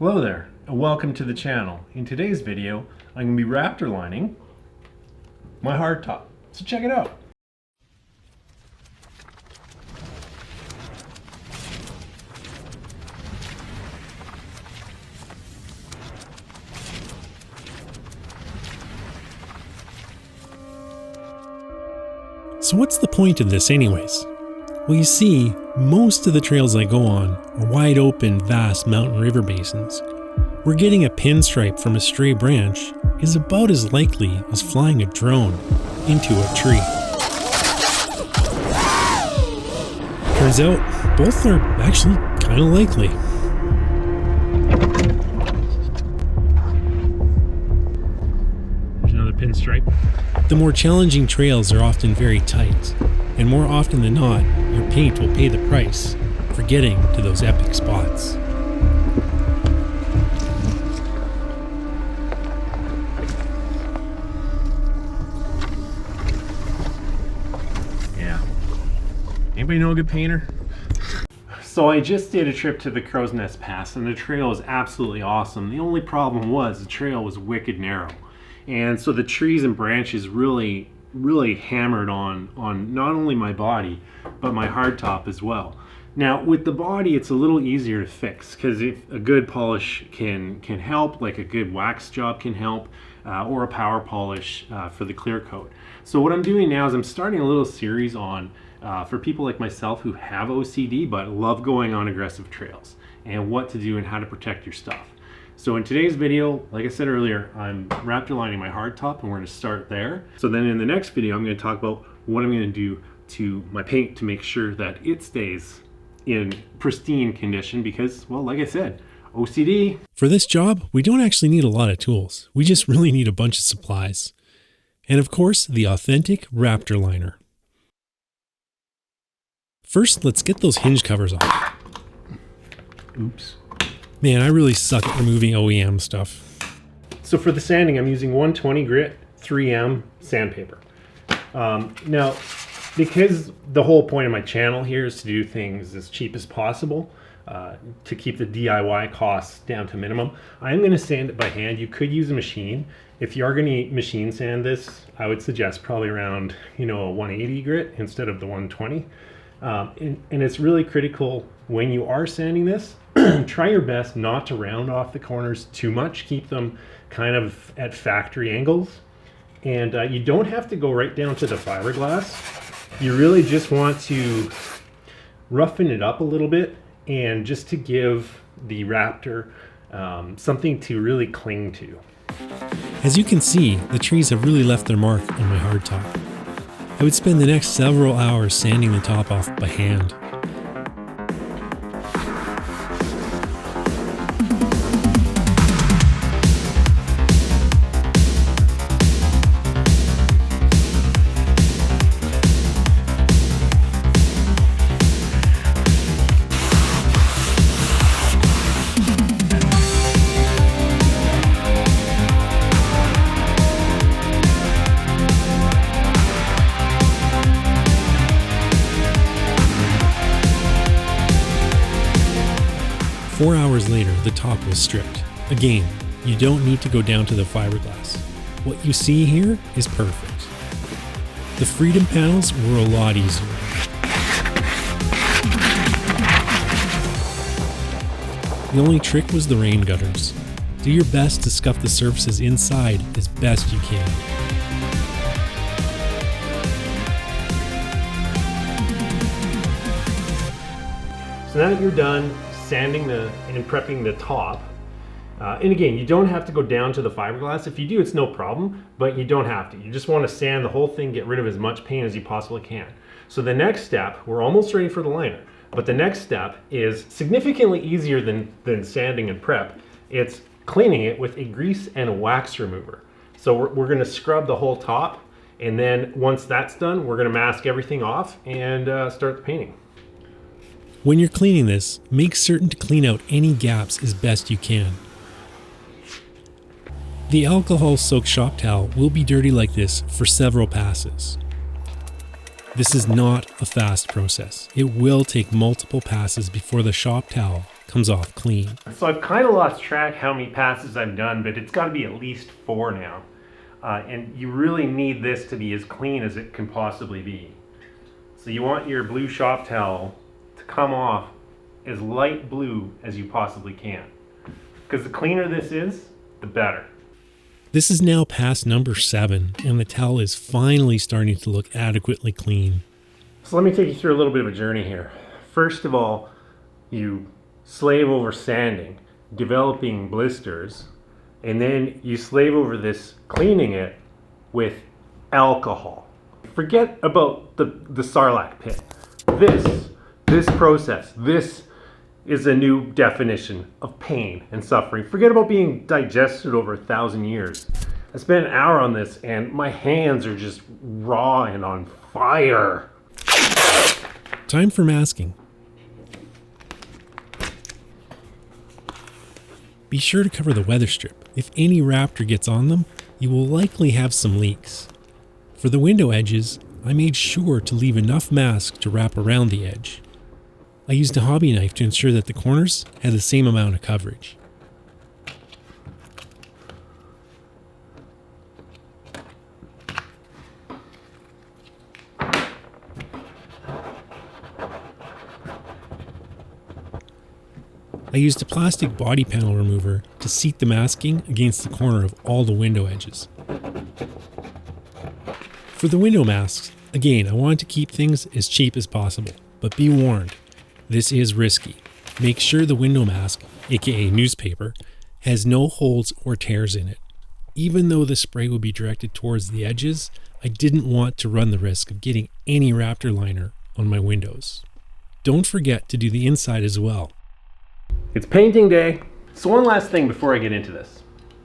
Hello there, and welcome to the channel. In today's video, I'm going to be Raptor lining my hardtop. So check it out. So what's the point of this anyways? Well, you see, most of the trails I go on are wide open, vast mountain river basins, where getting a pinstripe from a stray branch is about as likely as flying a drone into a tree. Turns out, both are actually kind of likely. There's another pinstripe. The more challenging trails are often very tight, and more often than not, your paint will pay the price for getting to those epic spots. Yeah. Anybody know a good painter? So I just did a trip to the Crowsnest Pass, and the trail is absolutely awesome. The only problem was the trail was wicked narrow. And so the trees and branches really hammered on not only my body, but my hardtop as well. Now with the body, it's a little easier to fix because if a good polish can help, like a good wax job can help, or a power polish for the clear coat. So what I'm doing now is I'm starting a little series on for people like myself who have OCD but love going on aggressive trails, and what to do and how to protect your stuff. So in today's video, like I said earlier, I'm Raptor lining my hardtop, and we're going to start there. So then in the next video, I'm going to talk about what I'm going to do to my paint to make sure that it stays in pristine condition because, well, like I said, OCD. For this job, we don't actually need a lot of tools. We just really need a bunch of supplies. And of course, the authentic Raptor liner. First, let's get those hinge covers off. Oops. Man, I really suck at removing OEM stuff. So for the sanding, I'm using 120 grit 3M sandpaper. Now, because the whole point of my channel here is to do things as cheap as possible, to keep the DIY costs down to minimum, I'm going to sand it by hand. You could use a machine. If you are going to machine sand this, I would suggest probably around, a 180 grit instead of the 120. And it's really critical when you are sanding this, try your best not to round off the corners too much. Keep them kind of at factory angles. And you don't have to go right down to the fiberglass. You really just want to roughen it up a little bit, and just to give the Raptor something to really cling to. As you can see, the trees have really left their mark on my hardtop. I would spend the next several hours sanding the top off by hand. Four hours later, the top was stripped. Again, you don't need to go down to the fiberglass. What you see here is perfect. The Freedom panels were a lot easier. The only trick was the rain gutters. Do your best to scuff the surfaces inside as best you can. So now that you're done sanding and prepping the top, and again, you don't have to go down to the fiberglass. If you do, it's no problem, but you don't have to. You just want to sand the whole thing, get rid of as much paint as you possibly can. So the next step, we're almost ready for the liner, but the next step is significantly easier than sanding and prep. It's cleaning it with a grease and a wax remover. So we're going to scrub the whole top, and then once that's done, we're going to mask everything off and start the painting. When you're cleaning this, make certain to clean out any gaps as best you can. The alcohol-soaked shop towel will be dirty like this for several passes. This is not a fast process. It will take multiple passes before the shop towel comes off clean. So I've kind of lost track how many passes I've done, but it's got to be at least 4 now. And you really need this to be as clean as it can possibly be. So you want your blue shop towel to come off as light blue as you possibly can. Because the cleaner this is, the better. This is now pass number 7, and the towel is finally starting to look adequately clean. So let me take you through a little bit of a journey here. First of all, you slave over sanding, developing blisters, and then you slave over this, cleaning it with alcohol. Forget about the Sarlacc pit. This process, this is a new definition of pain and suffering. Forget about being digested over 1,000 years. I spent an hour on this and my hands are just raw and on fire. Time for masking. Be sure to cover the weather strip. If any Raptor gets on them, you will likely have some leaks. For the window edges, I made sure to leave enough mask to wrap around the edge. I used a hobby knife to ensure that the corners had the same amount of coverage. I used a plastic body panel remover to seat the masking against the corner of all the window edges. For the window masks, again, I wanted to keep things as cheap as possible, but be warned, this is risky. Make sure the window mask, aka newspaper, has no holes or tears in it. Even though the spray would be directed towards the edges, I didn't want to run the risk of getting any Raptor Liner on my windows. Don't forget to do the inside as well. It's painting day. So one last thing before I get into this.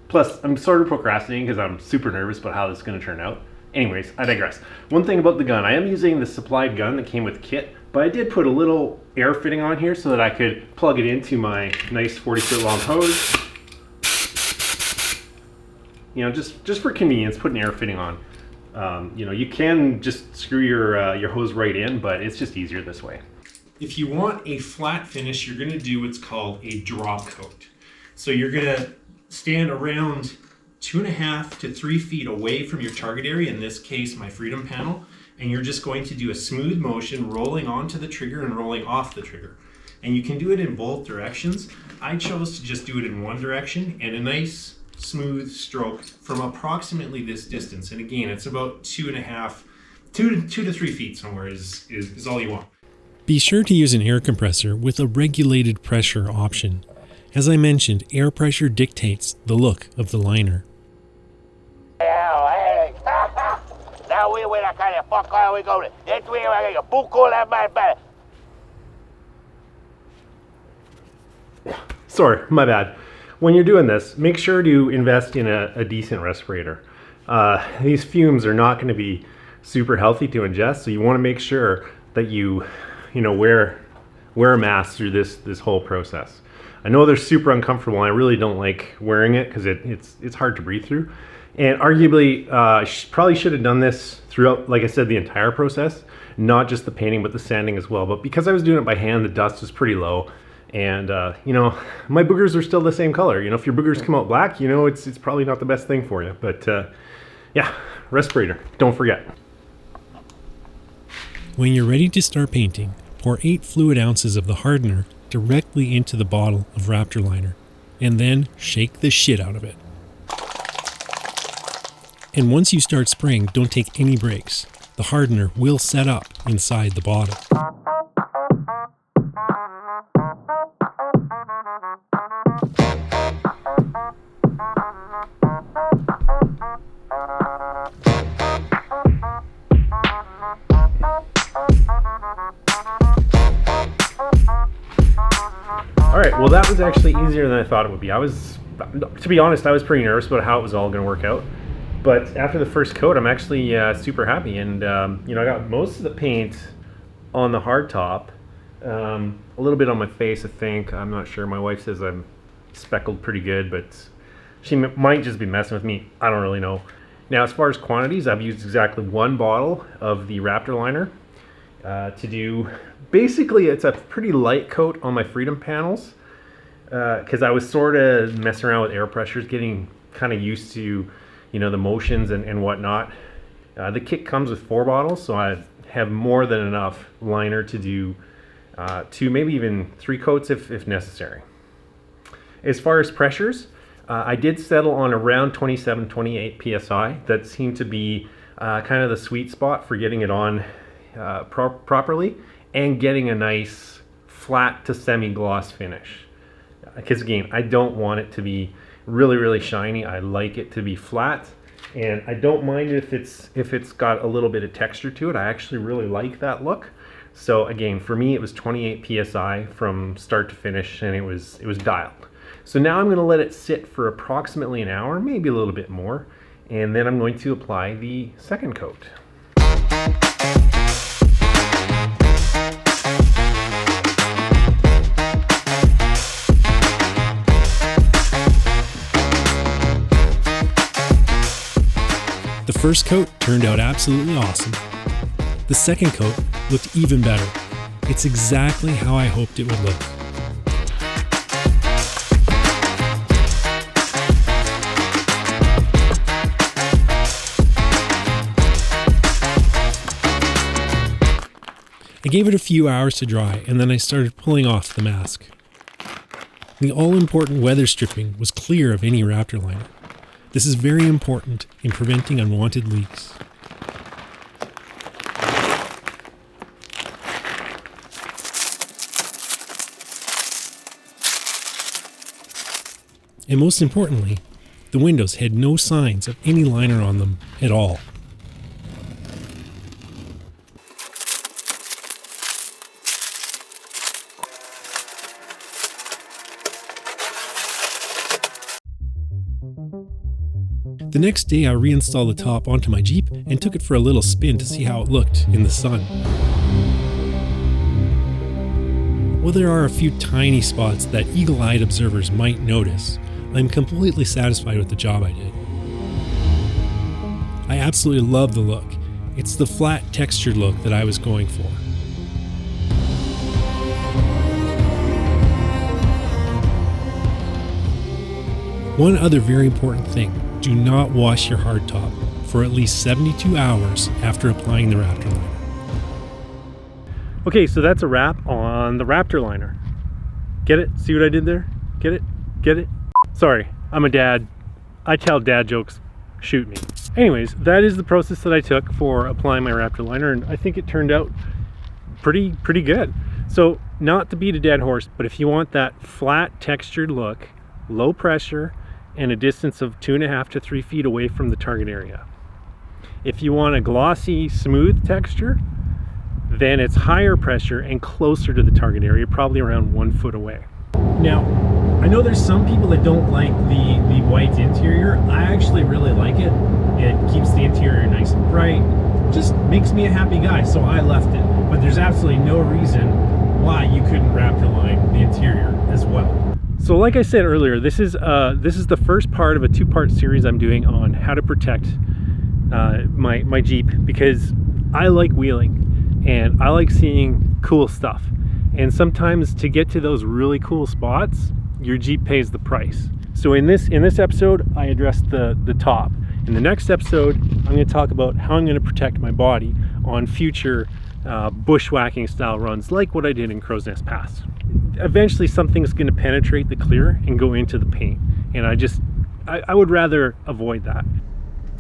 Plus, I'm sort of procrastinating because I'm super nervous about how this is going to turn out. Anyways, I digress. One thing about the gun, I am using the supplied gun that came with kit, but I did put a little air fitting on here so that I could plug it into my nice 40-foot long hose. You know, just for convenience, put an air fitting on. You know, you can just screw your hose right in, but it's just easier this way. If you want a flat finish, you're going to do what's called a drop coat. So you're going to stand around 2.5 to 3 feet away from your target area, in this case my freedom panel, and you're just going to do a smooth motion rolling onto the trigger and rolling off the trigger. And you can do it in both directions. I chose to just do it in one direction, and a nice smooth stroke from approximately this distance. And again, it's about 2 to 3 feet somewhere is all you want. Be sure to use an air compressor with a regulated pressure option. As I mentioned, air pressure dictates the look of the liner. Sorry, my bad. When you're doing this, make sure to invest in a decent respirator. These fumes are not going to be super healthy to ingest, so you want to make sure that you wear a mask through this whole process. I know they're super uncomfortable, and I really don't like wearing it because it's hard to breathe through. And arguably, probably should have done this throughout, like I said, the entire process, not just the painting, but the sanding as well. But because I was doing it by hand, the dust was pretty low. And, my boogers are still the same color. If your boogers come out black, it's probably not the best thing for you. But, yeah, respirator, don't forget. When you're ready to start painting, pour 8 fluid ounces of the hardener directly into the bottle of Raptor Liner, and then shake the shit out of it. And once you start spraying, don't take any breaks. The hardener will set up inside the bottle. All right, well that was actually easier than I thought it would be. To be honest, I was pretty nervous about how it was all going to work out. But after the first coat, I'm actually super happy. And, I got most of the paint on the hardtop, a little bit on my face, I think. I'm not sure. My wife says I'm speckled pretty good, but she might just be messing with me. I don't really know. Now, as far as quantities, I've used exactly 1 bottle of the Raptor Liner to do. Basically, it's a pretty light coat on my freedom panels. because I was sort of messing around with air pressures, getting kind of used to, you know, the motions and whatnot. The kit comes with 4 bottles, so I have more than enough liner to do 2, maybe even 3 coats if necessary. As far as pressures, I did settle on around 27, 28 psi. That seemed to be kind of the sweet spot for getting it on properly and getting a nice flat to semi-gloss finish. Because again, I don't want it to be really shiny. I like it to be flat, and I don't mind if it's got a little bit of texture to it. I actually really like that look. So again, for me, it was 28 psi from start to finish, and it was dialed. So now I'm going to let it sit for approximately an hour, maybe a little bit more, and then I'm going to apply the second coat. The first coat turned out absolutely awesome. The second coat looked even better. It's exactly how I hoped it would look. I gave it a few hours to dry, and then I started pulling off the mask. The all-important weather stripping was clear of any Raptor Liner. This is very important in preventing unwanted leaks. And most importantly, the windows had no signs of any liner on them at all. The next day I reinstalled the top onto my Jeep and took it for a little spin to see how it looked in the sun. While there are a few tiny spots that eagle-eyed observers might notice, I'm completely satisfied with the job I did. I absolutely love the look. It's the flat textured look that I was going for. One other very important thing. Do not wash your hardtop for at least 72 hours after applying the Raptor Liner. Okay, so that's a wrap on the Raptor Liner. Get it? See what I did there? Get it? Get it? Sorry, I'm a dad. I tell dad jokes. Shoot me. Anyways, that is the process that I took for applying my Raptor Liner, and I think it turned out pretty good. So, not to beat a dead horse, but if you want that flat textured look, low pressure, and a distance of 2.5 to 3 feet away from the target area. If you want a glossy, smooth texture, then it's higher pressure and closer to the target area, probably around 1 foot away. Now, I know there's some people that don't like the white interior. I actually really like it. It keeps the interior nice and bright. Just makes me a happy guy, so I left it. But there's absolutely no reason why you couldn't Raptor line the interior as well. So like I said earlier, this is the first part of a 2-part series I'm doing on how to protect my Jeep, because I like wheeling and I like seeing cool stuff. And sometimes to get to those really cool spots, your Jeep pays the price. So in this episode, I addressed the top. In the next episode, I'm going to talk about how I'm going to protect my body on future bushwhacking style runs like what I did in Crowsnest Pass. Eventually something's going to penetrate the clear and go into the paint, and I would rather avoid that.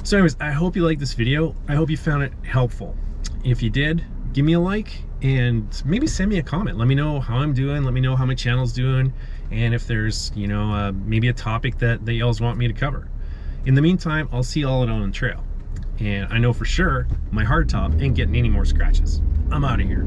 So anyways, I hope you liked this video. I hope you found it helpful. If you did, give me a like and maybe send me a comment. Let me know how I'm doing. Let me know how my channel's doing, and if there's, you know, maybe a topic that y'all want me to cover. In the meantime, I'll see y'all out on the trail. And I know for sure my hardtop ain't getting any more scratches. I'm out of here.